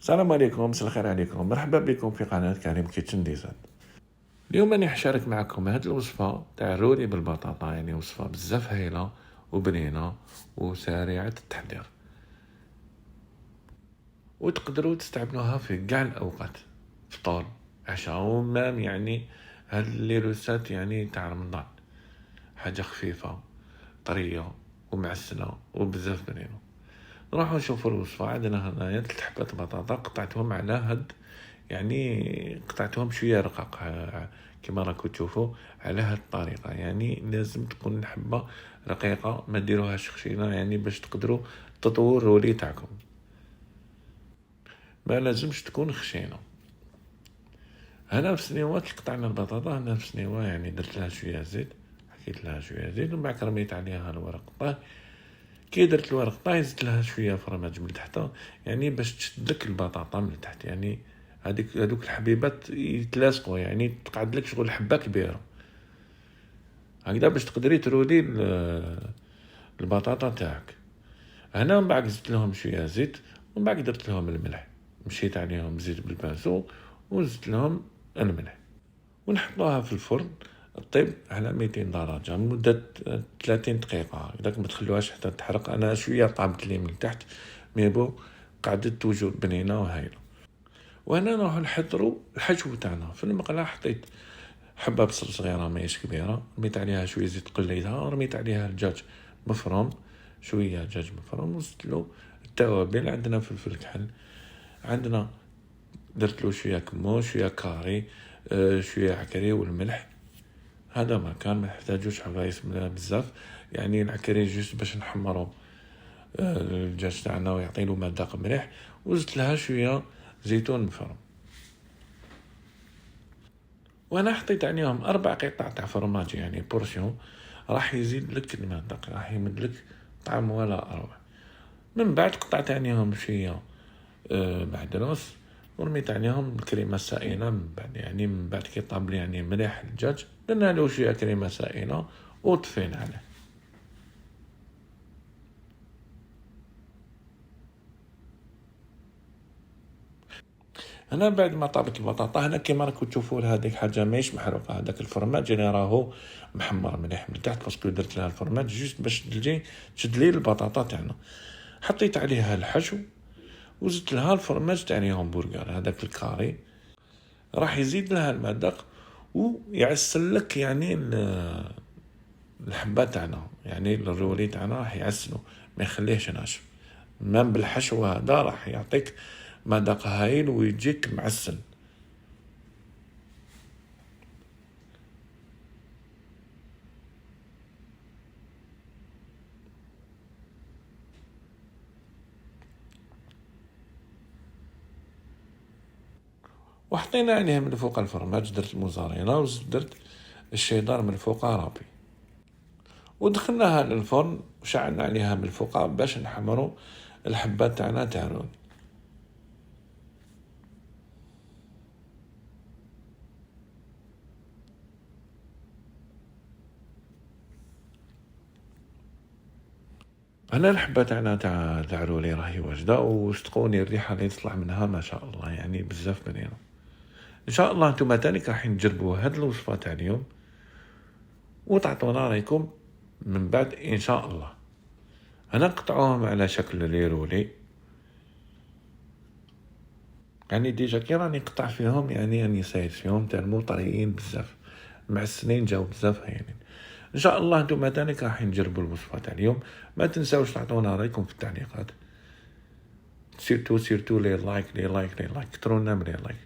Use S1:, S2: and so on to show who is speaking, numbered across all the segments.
S1: السلام عليكم، مساء الخير عليكم، مرحبا بكم في قناة كريم كيتشن ديزاين. اليوم راني حشارك معكم هاد الوصفة تاع الروري بالبطاطا، يعني وصفة بزاف هايلة وبنينة وسريعة التحضير، وتقدروا تستعملوها في كاع الأوقات، فطور عشاء ومام، يعني هاد لي روسات يعني تاع رمضان، حاجة خفيفة طرية ومعسلة وبزاف بنينة. نروحو نشوفو الوصفة. عندنا هنايا 3 حبات بطاطا قطعتهم على هاد، يعني قطعتهم شويه رقاق كما راكم تشوفوا على هاد الطريقه. يعني لازم تكون الحبه رقيقه، ما ديروهاش خشينه، يعني باش تقدروا تطووا الرولي تاعكم، ما لازمش تكون خشينه. هنا في سنيوات قطعنا البطاطا، هنا في سنيوه يعني درت لها شويه زيت، حكيت لها شويه زيت، ومن بعد رميت عليها الورق طاي. كي درت الورق طاي زدت لها شويه فرماج من تحت، يعني باش تشدك البطاطا من تحت، يعني هذوك الحبيبات يتلاصقوا، يعني تقعد لك شغل حبه كبيره هكذا باش تقدري ترودي البطاطا تاعك. هنا من بعد زدت لهم شويه زيت، ومن بعد درت لهم الملح، مشيت عليهم زيت بالبازو وزدت لهم الملح، ونحطوها في الفرن طيب على 200 درجة لمدة 30 دقيقة هكذاك، ما تخلوهاش حتى تحرق. أنا شوية طابت لي من تحت ميبو، قعدت توجد بنينة وهايلة. وهنا نروحو نحضرو الحشو تاعنا. في المقلاة حطيت حبة بصل صغيرة ماهيش كبيرة، رميت عليها شوية زيت قليتها، رميت عليها الدجاج مفروم، شوية دجاج مفروم، وزدتلو التوابل. عندنا فلفل كحل، عندنا درتلو شوية كمون، شوية كاري، شوية عكري والملح. هذا ما كان ما نحتاجوش عفايس بزاف، يعني العكري جوست باش نحمرو الدجاج تاعنا ويعطيلو مذاق مليح. وزدت لها شوية زيتون مفروم، وانا حطيت عليهم 4 قطع تاع فرماج، يعني بورسيون راح يزيد لك المذاق، راح يمد لك طعم ولا اروع. من بعد قطعت عليهم شويه معدنوس، ورميت عليهم الكريمه السائله من بعد، يعني من بعد كي طاب لي يعني مليح الدجاج درنا له شويه كريمه سائله وطفينا عليه. هنا بعد ما طابت البطاطا، هنا كيما راكم تشوفوا هذيك حاجه ماهيش محروقه، هذاك الفرماج اللي راهو محمر مليح من تحت، باسكو درت لها الفرماج جوست باش تجي تشد لي البطاطا تاعنا. حطيت عليها الحشو وزدت لها الفرماج تاع الهمبرجر، هذاك الكاري راح يزيد لها المذاق ويعسل لك يعني الحبه تاعنا، يعني الرولي تاعنا راح يعسلو ما يخليهش ناشف. مام بالحشو هذا راح يعطيك مذاق هايل ويجيك معسل. وحطينا عليه من فوق الفرماج، درت الموزاريلا ودرت الشيدار من فوق رابي، ودخلناها للفرن وشعلنا عليها من فوق باش نحمروا الحبات تاعنا تاع الرول. انا الحبه تاعنا تاع الرولي راهي واجده، وصدقوني الريحه اللي تطلع منها ما شاء الله، يعني بزاف بنينه. ان شاء الله نتوما تاني راح تجربوا هاد الوصفه تاع اليوم وتعطونا رايكم من بعد ان شاء الله. انا قطعوهم على شكل لي رولي، يعني ديجا كي راني قطع فيهم، يعني راني سايد فيهم تالمو طريين بزاف معسلين، جاو بزاف هايلين. ان شاء الله نتوما تاني راح نجربوا الوصفه تاع اليوم. ما تنساوش تعطونا رايكم في التعليقات، سيرتو لي لايك كترونا من لي لايك.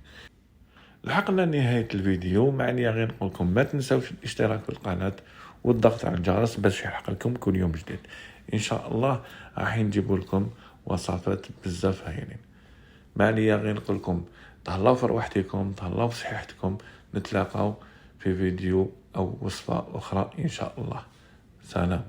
S1: لحقنا نهاية الفيديو، معني غير نقولكم ما تنساوش الاشتراك في القناة والضغط على الجرس باش يحق لكم كل يوم جديد. ان شاء الله راح نجيب لكم وصفات بزاف هايلين. معني غير نقولكم تهلاو في روحتكم، تهلاو في صحتكم، نتلاقاو في فيديو او وصفة اخرى ان شاء الله. سلام.